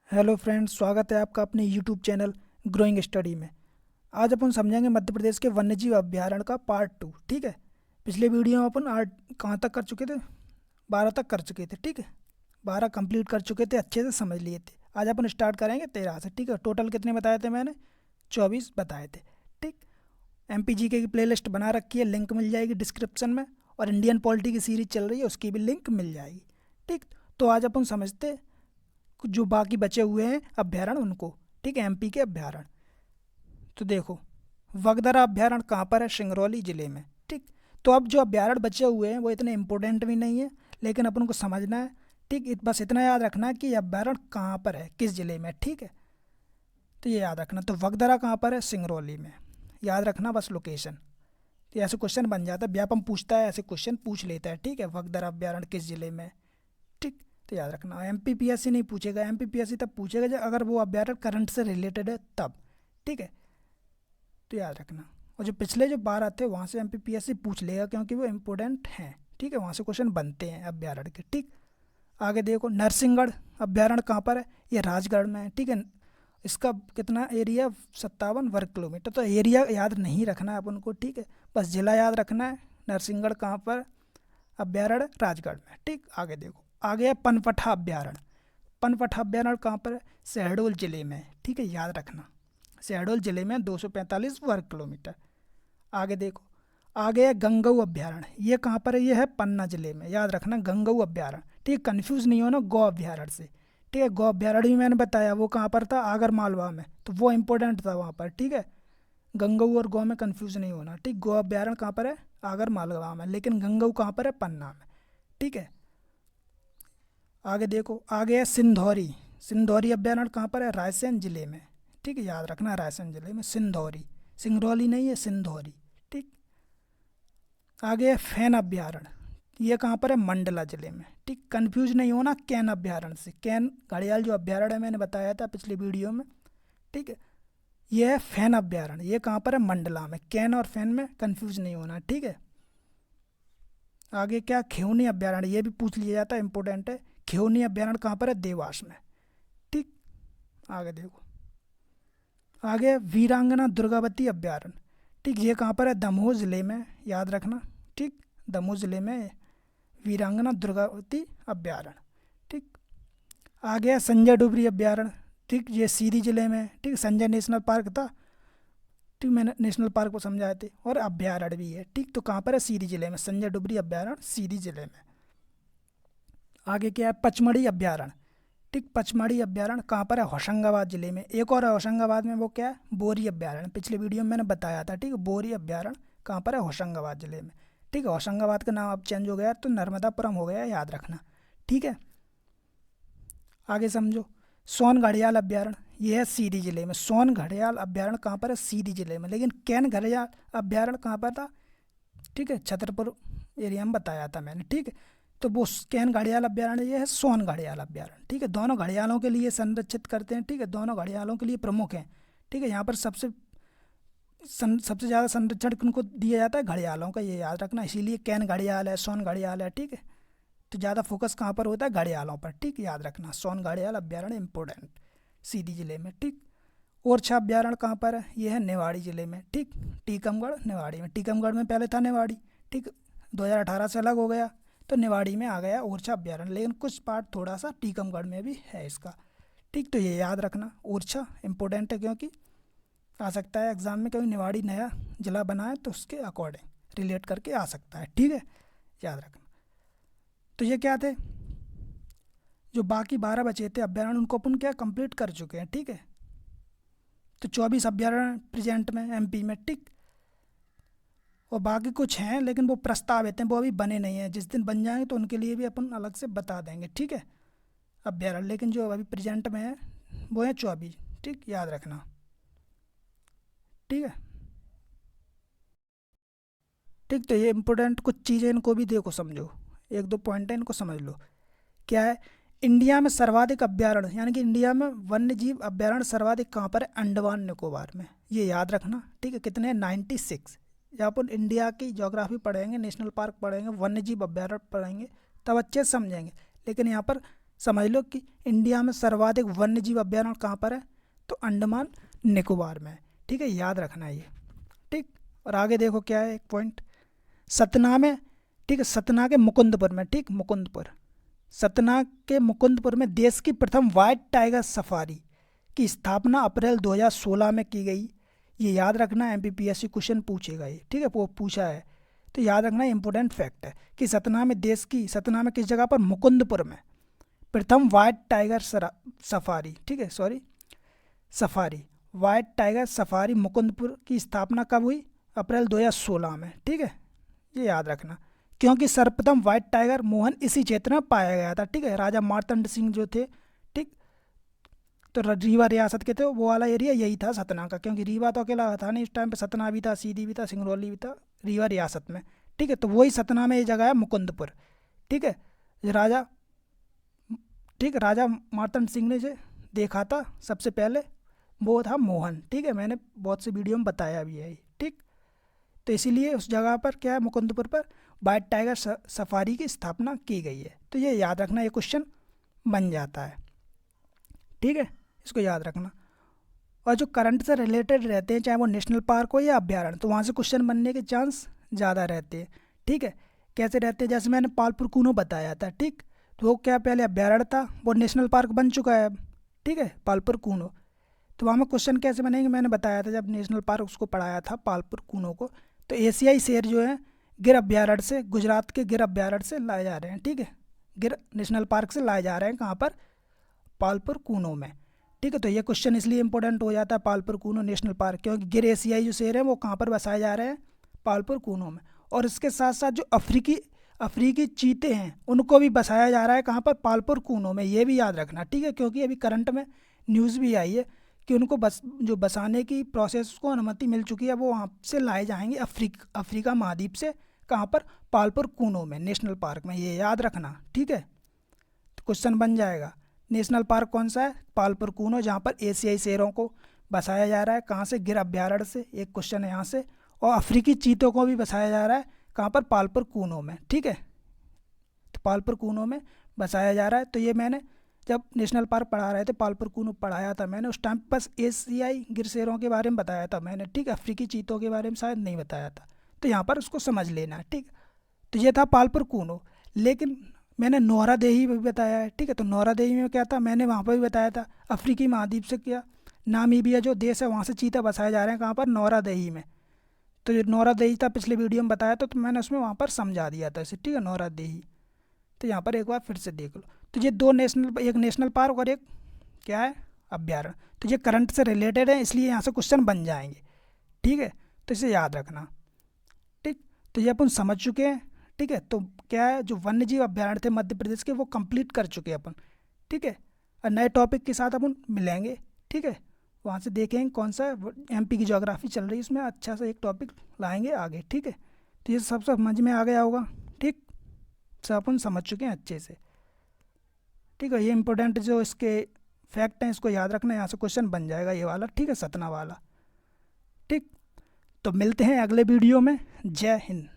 Hello friends, स्वागत है आपका अपने यूट्यूब चैनल ग्रोइंग स्टडी में। आज अपन समझेंगे मध्य प्रदेश के वन्यजीव अभ्यारण्य का पार्ट 2। ठीक है। पिछले वीडियो में अपन आठ कहाँ तक कर चुके थे? 12 तक कर चुके थे। ठीक है, 12 कंप्लीट कर चुके थे, अच्छे से समझ लिए थे। आज अपन स्टार्ट करेंगे 13 से। ठीक है, टोटल कितने बताए थे मैंने? 24 बताए थे। ठीक। MPGK की प्लेलिस्ट बना रखी है, लिंक मिल जाएगी डिस्क्रिप्शन में। और इंडियन पॉलिटी की सीरीज चल रही है, उसकी भी लिंक मिल जाएगी। ठीक। तो आज अपन समझते जो बाकी बचे हुए हैं अभ्यारण्य उनको। ठीक है, MP के अभ्यारण्य। तो देखो, वगदरा अभ्यारण्य कहाँ पर है? सिंगरौली जिले में। ठीक। तो अब जो अभ्यारण्य बचे हुए हैं वो इतने इंपॉर्टेंट भी नहीं है, लेकिन अपन को समझना है। ठीक, बस इतना याद रखना है कि ये अभ्यारण्य कहाँ पर है, किस जिले में। ठीक है, तो ये याद रखना। तो वगदरा कहाँ पर है? सिंगरौली में। याद रखना बस लोकेशन। तो ऐसे क्वेश्चन बन जाता है, व्यापम पूछता है, ऐसे क्वेश्चन पूछ लेता है। ठीक है, वगदरा अभ्यारण्य किस जिले में है? ठीक। तो याद रखना, MPPSC नहीं पूछेगा। MPPSC तब पूछेगा जब अगर वो अभ्यारण्य करंट से रिलेटेड है तब। ठीक है, तो याद रखना। और जो पिछले जो 12 थे वहाँ से MPPSC पूछ लेगा, क्योंकि वो इम्पोर्टेंट हैं। ठीक है, वहाँ से क्वेश्चन बनते हैं अभ्यारण्य के। ठीक। आगे देखो, नरसिंहगढ़ अभ्यारण्य कहाँ पर है? ये राजगढ़ में है। ठीक है, इसका कितना एरिया? 57 वर्ग किलोमीटर। तो एरिया याद नहीं रखना है अपन को। ठीक है, बस जिला याद रखना है। नरसिंहगढ़ कहाँ पर? अभ्यारण्य राजगढ़ में। ठीक। आगे देखो, आगे है पनपठा अभ्यारण्य। पनपठा अभ्यारण्य कहाँ पर है? शहडोल जिले में। ठीक है, याद रखना, शहडोल जिले में 245 वर्ग किलोमीटर। आगे देखो, आगे है गंगऊ अभ्यारण्य। ये कहाँ पर है? ये है पन्ना जिले में। याद रखना, गंगऊ अभ्यारण्य। ठीक है, कन्फ्यूज़ नहीं होना गौ अभ्यारण्य से। ठीक है, गौ अभ्यारण्य भी मैंने बताया, वो कहाँ पर था? आगर मालवा में। तो वो इंपॉर्टेंट था वहाँ पर। ठीक है, गंगऊ और गौ में कन्फ्यूज़ नहीं होना। ठीक, गौ अभ्यारण्य कहाँ पर है? आगर मालवा में। लेकिन गंगऊ कहाँ पर है? पन्ना में। ठीक है। आगे देखो, आगे है सिंधौरी। सिंधौरी अभ्यारण्य कहाँ पर है? रायसेन जिले में। ठीक है, याद रखना, रायसेन जिले में सिंधौरी। सिंगरौली नहीं है, सिंधौरी। ठीक। आगे है फैन अभ्यारण्य। ये कहाँ पर है? मंडला जिले में। ठीक, कंफ्यूज नहीं होना कैन अभ्यारण्य से। कैन घड़ियाल जो अभ्यारण्य है मैंने बताया था पिछली वीडियो में। ठीक है, ये है फैन अभ्यारण्य। ये कहाँ पर है? मंडला में। कैन और फैन में कंफ्यूज नहीं होना। ठीक है। आगे क्या? खिवनी अभ्यारण्य। ये भी पूछ लिया जाता है, इंपॉर्टेंट है। खिवनी अभ्यारण्य कहाँ पर है? देवास में। ठीक। आगे देखो, आगे वीरांगना दुर्गावती अभ्यारण्य। ठीक, ये कहाँ पर है? दमोह जिले में। याद रखना। ठीक, दमोह जिले में वीरांगना दुर्गावती अभ्यारण्य। ठीक। आगे है संजय डुबरी अभ्यारण्य। ठीक, ये सीधी जिले में है। ठीक, संजय नेशनल पार्क था। ठीक, मैंने नेशनल पार्क को समझाए थे, और अभ्यारण्य भी है। ठीक, तो कहाँ पर है? सीधी जिले में। संजय डुबरी अभ्यारण्य सीधी जिले में। आगे क्या है? पचमढ़ी अभ्यारण्य। ठीक, पचमढ़ी अभ्यारण्य कहाँ पर है? होशंगाबाद जिले में। एक और है होशंगाबाद में, वो क्या है? बोरी अभ्यारण्य। पिछले वीडियो में मैंने बताया था। ठीक है, बोरी अभ्यारण्य कहाँ पर है? होशंगाबाद जिले में। ठीक है, होशंगाबाद का नाम अब चेंज हो गया तो नर्मदापुरम हो गया, याद रखना। ठीक है, आगे समझो। सोन घड़ियाल अभ्यारण्य, ये है सीधी जिले में। सोन घड़ियाल अभ्यारण्य कहाँ पर है? सीधी जिले में। लेकिन कैन घड़ियाल अभ्यारण्य कहाँ पर था? ठीक है, छतरपुर एरिया में बताया था मैंने। ठीक है, तो वो कैन घड़ियाल अभ्यारण्य ये है सोन घड़ियाल अभ्यारण्य। ठीक है, दोनों घड़ियालों के लिए संरक्षित करते हैं। ठीक है, दोनों घड़ियालों के लिए प्रमुख हैं। ठीक है, यहाँ पर सबसे ज़्यादा संरक्षण किनको दिया जाता है? घड़ियालों का, ये याद रखना। इसीलिए कैन घड़ियाल है, सोन घड़ियाल है। ठीक है, तो ज़्यादा फोकस कहाँ पर होता है? घड़ियालों पर। ठीक, याद रखना, सोन घड़ियाल अभ्यारण्य इंपॉर्टेंट, सीधी जिले में। ठीक। ओरछा अभ्यारण्य कहाँ पर है? ये है निवाड़ी जिले में। ठीक, टीकमगढ़ निवाड़ी में। टीकमगढ़ में पहले था निवाड़ी। ठीक, 2018 से अलग हो गया तो निवाड़ी में आ गया ओरछा अभ्यारण्य, लेकिन कुछ पार्ट थोड़ा सा टीकमगढ़ में भी है इसका। ठीक, तो ये याद रखना, ओरछा इंपॉर्टेंट है, क्योंकि आ सकता है एग्जाम में, कभी निवाड़ी नया जिला बना है तो उसके अकॉर्डिंग रिलेट करके आ सकता है। ठीक है, याद रखना। तो ये क्या थे? जो बाकी 12 बचे थे अभ्यारण्य, उनको अपन क्या कंप्लीट कर चुके हैं। ठीक है, तो 24 अभ्यारण्य प्रेजेंट में MP में। ठीक, और बाकी कुछ हैं लेकिन वो प्रस्तावित हैं, वो अभी बने नहीं हैं। जिस दिन बन जाएंगे तो उनके लिए भी अपन अलग से बता देंगे। ठीक है, अभ्यारण्य, लेकिन जो अभी प्रेजेंट में है वो है 24। ठीक, याद रखना। ठीक है। ठीक, तो ये इंपॉर्टेंट कुछ चीज़ें, इनको भी देखो, समझो। एक दो पॉइंट है, इनको समझ लो। क्या है? इंडिया में सर्वाधिक अभ्यारण्य, यानी कि इंडिया में वन्य जीव अभ्यारण्य सर्वाधिक कहाँ पर है? अंडमान निकोबार में। ये याद रखना। ठीक है, कितने? 96। जब अपन इंडिया की ज्योग्राफी पढ़ेंगे, नेशनल पार्क पढ़ेंगे, वन्य जीव अभ्यारण्य पढ़ेंगे, तब अच्छे से समझेंगे। लेकिन यहाँ पर समझ लो कि इंडिया में सर्वाधिक वन्य जीव अभ्यारण्य कहाँ पर है, तो अंडमान निकोबार में है। ठीक है, याद रखना है ये। ठीक, और आगे देखो क्या है एक पॉइंट, सतना में, ठीक है, सतना के मुकुंदपुर में, ठीक, मुकुंदपुर, सतना के मुकुंदपुर में देश की प्रथम व्हाइट टाइगर सफारी की स्थापना अप्रैल 2016 में की गई। ये याद रखना, एमपीपीएससी क्वेश्चन पूछेगा ये। ठीक है, वो पूछा है तो याद रखना, इंपॉर्टेंट फैक्ट है कि सतना में सतना में किस जगह पर, मुकुंदपुर में प्रथम व्हाइट टाइगर सफारी, ठीक है, sorry, safari, white tiger safari Mukundpur की स्थापना कब हुई, अप्रैल 2016 में। ठीक है, ये याद रखना, क्योंकि सर्वप्रथम व्हाइट टाइगर मोहन इसी क्षेत्र में पाया गया था। ठीक है, राजा मार्तंड सिंह जो थे, ठीक, तो रीवा रियासत के थे, वो वाला एरिया यही था सतना का, क्योंकि रीवा तो अकेला था नहीं इस टाइम पे, सतना भी था, सीधी भी था, सिंगरौली भी था, रीवा रियासत में। ठीक है, तो वही सतना में ये जगह है मुकुंदपुर। ठीक है, राजा, ठीक, राजा मार्तंड सिंह ने जो देखा था सबसे पहले वो था मोहन। ठीक है, मैंने बहुत से वीडियो में बताया भी है। ठीक, तो इसीलिए उस जगह पर क्या है, मुकुंदपुर पर व्हाइट टाइगर सफारी की स्थापना की गई है। तो ये याद रखना, ये क्वेश्चन बन जाता है। ठीक है, इसको याद रखना। और जो करंट से रिलेटेड रहते हैं, चाहे वो नेशनल पार्क हो या अभ्यारण्य, तो वहाँ से क्वेश्चन बनने के चांस ज़्यादा रहते हैं। ठीक है, कैसे रहते हैं, जैसे मैंने पालपुर कूनो बताया था। ठीक, तो वो क्या पहले अभ्यारण्य था, वो नेशनल पार्क बन चुका है अब। ठीक है, पालपुर कूनो, तो वहाँ में क्वेश्चन कैसे बनेंगे मैंने बताया था जब नेशनल पार्क उसको पढ़ाया था पालपुर कूनो को। तो एशियाई शेर जो है गिर अभ्यारण्य से, गुजरात के गिर अभ्यारण्य से लाए जा रहे हैं। ठीक है, गिर नेशनल पार्क से लाए जा रहे हैं कहाँ पर, पालपुर कूनो में। ठीक है, तो ये क्वेश्चन इसलिए इंपॉर्टेंट हो जाता है पालपुर कूनो नेशनल पार्क, क्योंकि गिर एशियाई जो शेर हैं वो कहाँ पर बसाए जा रहे हैं, पालपुर कूनो में। और इसके साथ साथ जो अफ्रीकी चीते हैं उनको भी बसाया जा रहा है कहाँ पर, पालपुर कूनो में। ये भी याद रखना। ठीक है, क्योंकि अभी करंट में न्यूज़ भी आई है कि उनको जो बसाने की प्रोसेस को अनुमति मिल चुकी है, वो वहाँ से लाए जाएंगे अफ्रीका महाद्वीप से, कहाँ पर, पालपुर कूनो में नेशनल पार्क में। ये याद रखना। ठीक है, तो क्वेश्चन बन जाएगा, नेशनल पार्क कौन सा है, पालपुर कूनो, जहाँ पर एशियाई शेरों को बसाया जा रहा है। कहाँ से, गिर अभ्यारण्य से, एक क्वेश्चन है यहाँ से। और अफ्रीकी चीतों को भी बसाया जा रहा है कहाँ पर, पालपुर कूनो में। ठीक है, तो पालपुर कूनो में बसाया जा रहा है। तो ये मैंने जब नेशनल पार्क पढ़ा रहे थे, पालपुर कूनो पढ़ाया था मैंने, उस टाइम बस एशियाई गिर शेरों के बारे में बताया था मैंने। ठीक, अफ्रीकी चीतों के बारे में शायद नहीं बताया था, तो यहाँ पर उसको समझ लेना है। ठीक, तो ये था पालपुर कूनो। लेकिन मैंने नौरादेही भी बताया है। ठीक है, तो नौरादेही में क्या था, मैंने वहाँ पर भी बताया था, अफ्रीकी महाद्वीप से क्या, नामीबिया जो देश है वहाँ से चीता बसाए जा रहे हैं कहाँ पर, नौरादेही में। तो जो नौरादेही था पिछले वीडियो में बताया था, तो मैंने उसमें वहाँ पर समझा दिया था इसे। ठीक है, नौरादेही, तो यहाँ पर एक बार फिर से देख लो। तो ये दो नेशनल, एक नेशनल पार्क और एक क्या है, अभ्यारण्य, तो ये करंट से रिलेटेड है, इसलिए यहाँ से क्वेश्चन बन जाएंगे। ठीक है, तो इसे याद रखना। ठीक, तो ये अपन समझ चुके हैं। ठीक है, तो क्या है, जो वन्य जीव अभ्यारण्य थे मध्य प्रदेश के वो कंप्लीट कर चुके हैं अपन। ठीक है, और नए टॉपिक के साथ अपन मिलेंगे। ठीक है, वहाँ से देखेंगे कौन सा एमपी की ज्योग्राफी चल रही है, उसमें अच्छा सा एक टॉपिक लाएंगे आगे। ठीक है, तो ये सब समझ में आ गया होगा। ठीक, सब अपन समझ चुके हैं अच्छे से। ठीक है, ये इंपॉर्टेंट जो इसके फैक्ट हैं इसको याद रखना, यहाँ से क्वेश्चन बन जाएगा ये वाला। ठीक है, सतना वाला। ठीक, तो मिलते हैं अगले वीडियो में। जय हिंद।